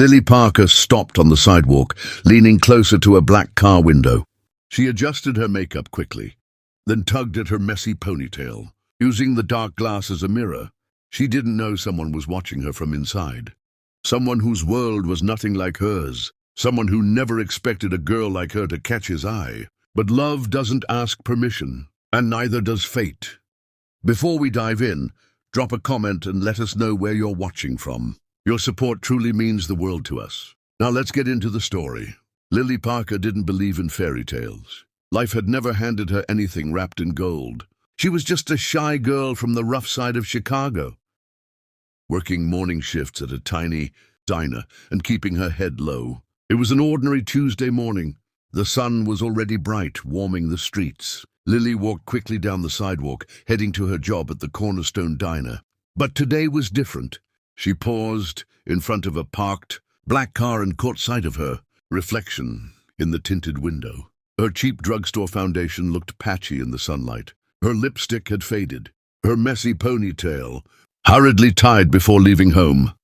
Lily Parker stopped on the sidewalk, leaning closer to a black car window. She adjusted her makeup quickly, then tugged at her messy ponytail, using the dark glass as a mirror. She didn't know someone was watching her from inside. Someone whose world was nothing like hers. Someone who never expected a girl like her to catch his eye. But love doesn't ask permission, and neither does fate. Before we dive in, drop a comment and let us know where you're watching from. Your support truly means the world to us. Now let's get into the story. Lily Parker didn't believe in fairy tales. Life had never handed her anything wrapped in gold. She was just a shy girl from the rough side of Chicago, working morning shifts at a tiny diner and keeping her head low. It was an ordinary Tuesday morning. The sun was already bright, warming the streets. Lily walked quickly down the sidewalk, heading to her job at the Cornerstone Diner. But today was different. She paused in front of a parked black car and caught sight of her reflection in the tinted window. Her cheap drugstore foundation looked patchy in the sunlight. Her lipstick had faded. Her messy ponytail, hurriedly tied before leaving home,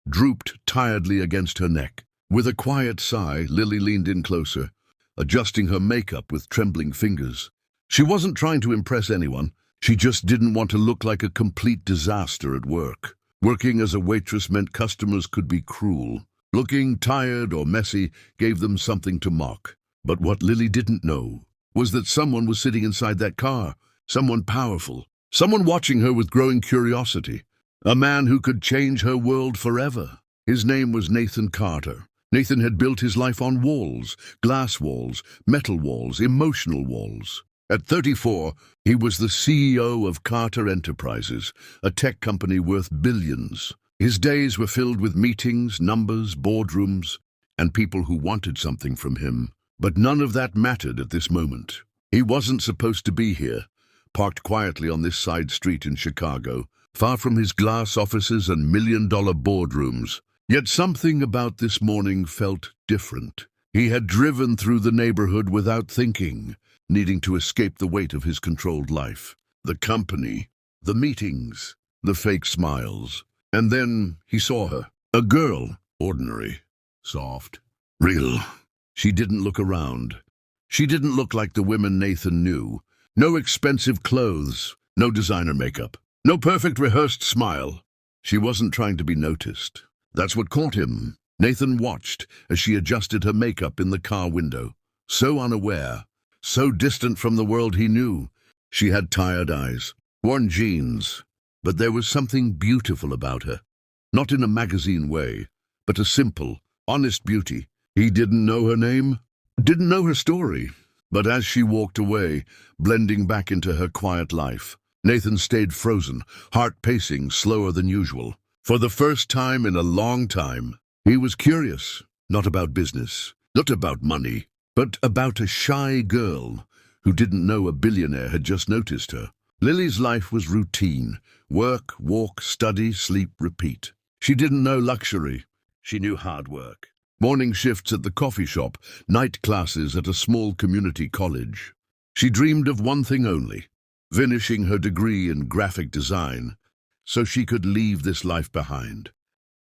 drooped tiredly against her neck. With a quiet sigh, Lily leaned in closer, adjusting her makeup with trembling fingers. She wasn't trying to impress anyone. She just didn't want to look like a complete disaster at work. Working as a waitress meant customers could be cruel. Looking tired or messy gave them something to mock. But what Lily didn't know was that someone was sitting inside that car, someone powerful, someone watching her with growing curiosity, a man who could change her world forever. His name was Nathan Carter. Nathan had built his life on walls, glass walls, metal walls, emotional walls. At 34, he was the CEO of Carter Enterprises, a tech company worth billions. His days were filled with meetings, numbers, boardrooms, and people who wanted something from him. But none of that mattered at this moment. He wasn't supposed to be here, parked quietly on this side street in Chicago, far from his glass offices and million-dollar boardrooms. Yet something about this morning felt different. He had driven through the neighborhood without thinking, needing to escape the weight of his controlled life. The company, the meetings, the fake smiles. And then he saw her. A girl, ordinary, soft, real. She didn't look around. She didn't look like the women Nathan knew. No expensive clothes, no designer makeup, no perfect rehearsed smile. She wasn't trying to be noticed. That's what caught him. Nathan watched as she adjusted her makeup in the car window. So unaware, so distant from the world he knew. She had tired eyes, worn jeans, but there was something beautiful about her. Not in a magazine way, but a simple, honest beauty. He didn't know her name, didn't know her story. But as she walked away, blending back into her quiet life, Nathan stayed frozen, heart pacing slower than usual. For the first time in a long time, he was curious, not about business, not about money, but about a shy girl who didn't know a billionaire had just noticed her. Lily's life was routine: work, walk, study, sleep, repeat. She didn't know luxury. She knew hard work. Morning shifts at the coffee shop, night classes at a small community college. She dreamed of one thing only: finishing her degree in graphic design, so she could leave this life behind.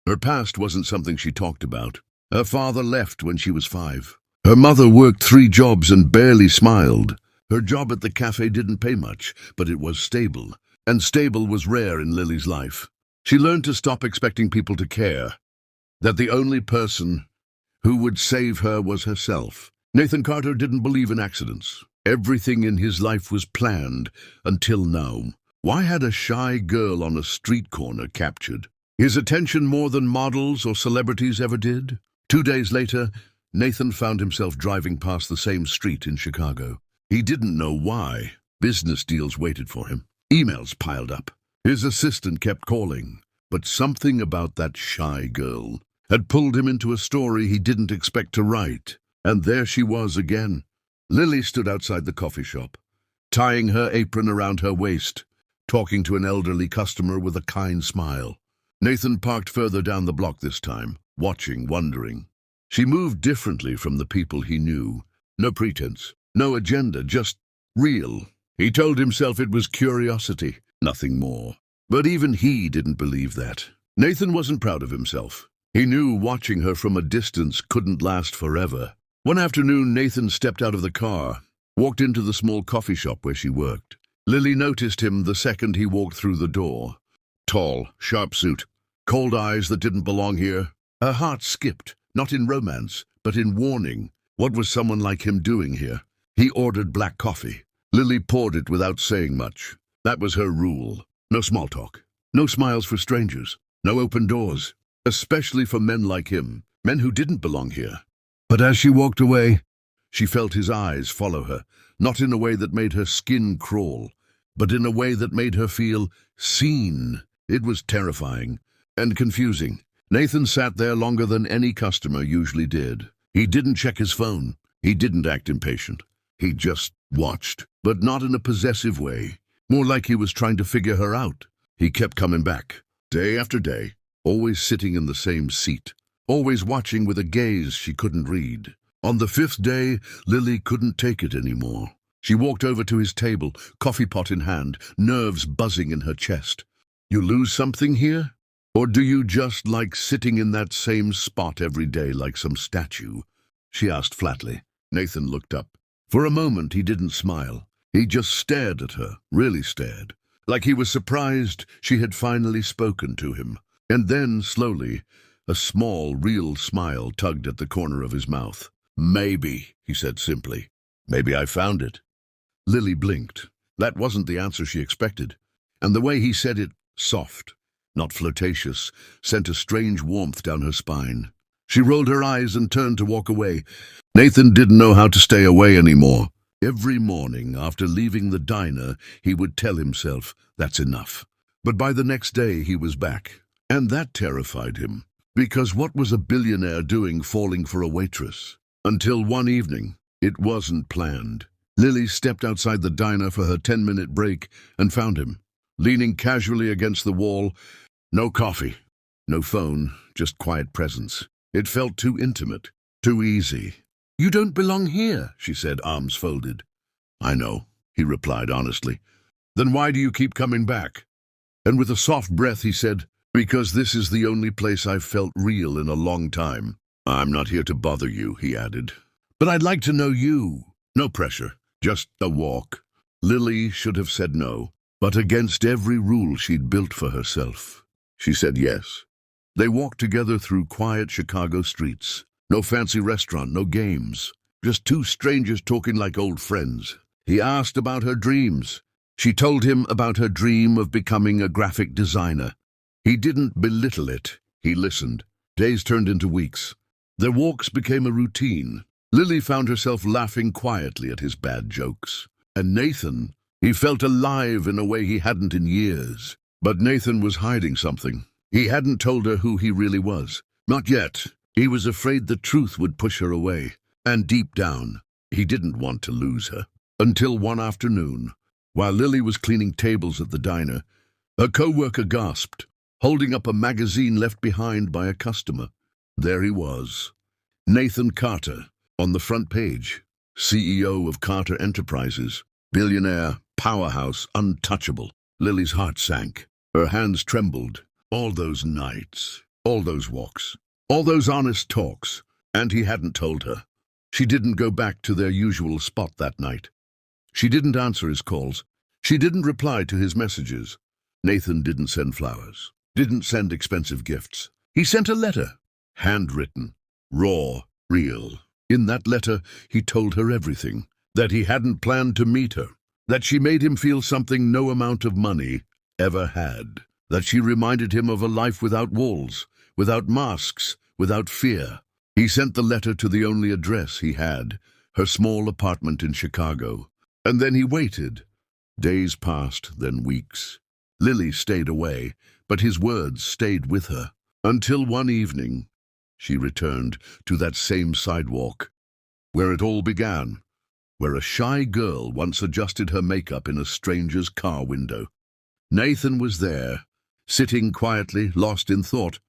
Her past wasn't something she talked about. Her father left when she was 5. Her mother worked 3 jobs and barely smiled. Her job at the cafe didn't pay much, but it was stable, and stable was rare in Lily's life. She learned to stop expecting people to care, that the only person who would save her was herself. Nathan Carter didn't believe in accidents. Everything in his life was planned, until now. Why had a shy girl on a street corner captured his attention more than models or celebrities ever did? 2 days later, Nathan found himself driving past the same street in Chicago. He didn't know why. Business deals waited for him. Emails piled up. His assistant kept calling. But something about that shy girl had pulled him into a story he didn't expect to write. And there she was again. Lily stood outside the coffee shop, tying her apron around her waist, talking to an elderly customer with a kind smile. Nathan parked further down the block this time, watching, wondering. She moved differently from the people he knew. No pretense, no agenda, just real. He told himself it was curiosity, nothing more. But even he didn't believe that. Nathan wasn't proud of himself. He knew watching her from a distance couldn't last forever. One afternoon, Nathan stepped out of the car, walked into the small coffee shop where she worked. Lily noticed him the second he walked through the door. Tall, sharp suit, cold eyes that didn't belong here. Her heart skipped, not in romance, but in warning. What was someone like him doing here? He ordered black coffee. Lily poured it without saying much. That was her rule. No small talk. No smiles for strangers. No open doors. Especially for men like him. Men who didn't belong here. But as she walked away, she felt his eyes follow her. Not in a way that made her skin crawl, but in a way that made her feel seen. It was terrifying and confusing. Nathan sat there longer than any customer usually did. He didn't check his phone. He didn't act impatient. He just watched, but not in a possessive way. More like he was trying to figure her out. He kept coming back, day after day, always sitting in the same seat, always watching with a gaze she couldn't read. On the fifth day, Lily couldn't take it anymore. She walked over to his table, coffee pot in hand, nerves buzzing in her chest. You lose something here? Or do you just like sitting in that same spot every day like some statue? She asked flatly. Nathan looked up. For a moment he didn't smile. He just stared at her, really stared, like he was surprised she had finally spoken to him. And then, slowly, a small, real smile tugged at the corner of his mouth. Maybe, he said simply. Maybe I found it. Lily blinked. That wasn't the answer she expected. And the way he said it, soft, not flirtatious, sent a strange warmth down her spine. She rolled her eyes and turned to walk away. Nathan didn't know how to stay away anymore. Every morning after leaving the diner, he would tell himself, that's enough. But by the next day, he was back. And that terrified him. Because what was a billionaire doing falling for a waitress? Until one evening, it wasn't planned. Lily stepped outside the diner for her 10-minute break and found him, leaning casually against the wall. No coffee, no phone, just quiet presence. It felt too intimate, too easy. You don't belong here, she said, arms folded. I know, he replied honestly. Then why do you keep coming back? And with a soft breath he said, because this is the only place I've felt real in a long time. I'm not here to bother you, he added. But I'd like to know you. No pressure, just a walk. Lily should have said no, but against every rule she'd built for herself, she said yes. They walked together through quiet Chicago streets. No fancy restaurant, no games. Just two strangers talking like old friends. He asked about her dreams. She told him about her dream of becoming a graphic designer. He didn't belittle it. He listened. Days turned into weeks. Their walks became a routine. Lily found herself laughing quietly at his bad jokes. And Nathan, he felt alive in a way he hadn't in years. But Nathan was hiding something. He hadn't told her who he really was. Not yet. He was afraid the truth would push her away. And deep down, he didn't want to lose her. Until one afternoon, while Lily was cleaning tables at the diner, her co-worker gasped, holding up a magazine left behind by a customer. There he was, Nathan Carter, on the front page, CEO of Carter Enterprises, billionaire, powerhouse, untouchable. Lily's heart sank. Her hands trembled. All those nights, all those walks, all those honest talks, and he hadn't told her. She didn't go back to their usual spot that night. She didn't answer his calls. She didn't reply to his messages. Nathan didn't send flowers, didn't send expensive gifts. He sent a letter, handwritten, raw, real. In that letter, he told her everything, that he hadn't planned to meet her, that she made him feel something no amount of money ever had, that she reminded him of a life without walls, without masks, without fear. He sent the letter to the only address he had, her small apartment in Chicago. And then he waited. Days passed, then weeks. Lily stayed away, but his words stayed with her. Until one evening, she returned to that same sidewalk, where it all began, where a shy girl once adjusted her makeup in a stranger's car window. Nathan was there, sitting quietly, lost in thought,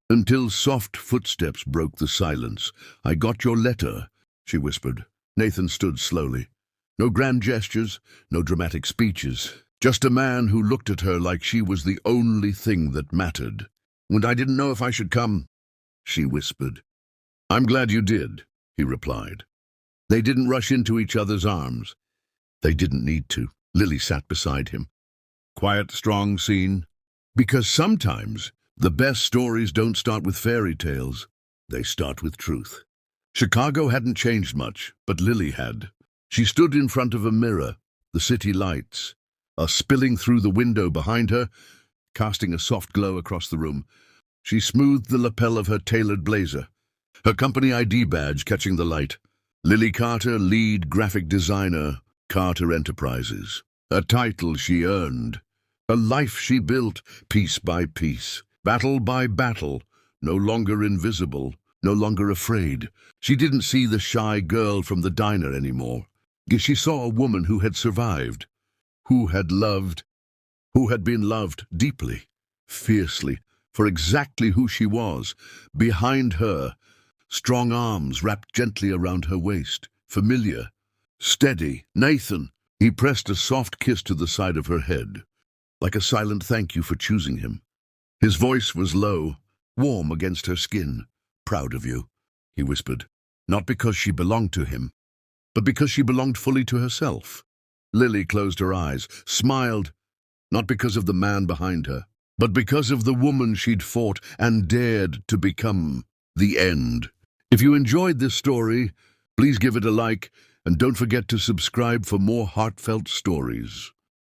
until soft footsteps broke the silence. I got your letter, she whispered. Nathan stood slowly. No grand gestures, no dramatic speeches, just a man who looked at her like she was the only thing that mattered. And I didn't know if I should come. she whispered. I'm glad you did, he replied. They didn't rush into each other's arms. They didn't need to. Lily sat beside him. Quiet, strong scene. Because sometimes the best stories don't start with fairy tales. They start with truth. Chicago hadn't changed much, but Lily had. She stood in front of a mirror, the city lights, spilling through the window behind her, casting a soft glow across the room. She smoothed the lapel of her tailored blazer, her company ID badge catching the light. Lily Carter, lead graphic designer, Carter Enterprises. A title she earned. A life she built, piece by piece, battle by battle, no longer invisible, no longer afraid. She didn't see the shy girl from the diner anymore. She saw a woman who had survived, who had loved, who had been loved deeply, fiercely, for exactly who she was. Behind her, strong arms wrapped gently around her waist, familiar, steady. Nathan, he pressed a soft kiss to the side of her head, like a silent thank you for choosing him. His voice was low, warm against her skin. Proud of you, he whispered, not because she belonged to him, but because she belonged fully to herself. Lily closed her eyes, smiled, not because of the man behind her, but because of the woman she'd fought and dared to become. The end. If you enjoyed this story, please give it a like, and don't forget to subscribe for more heartfelt stories.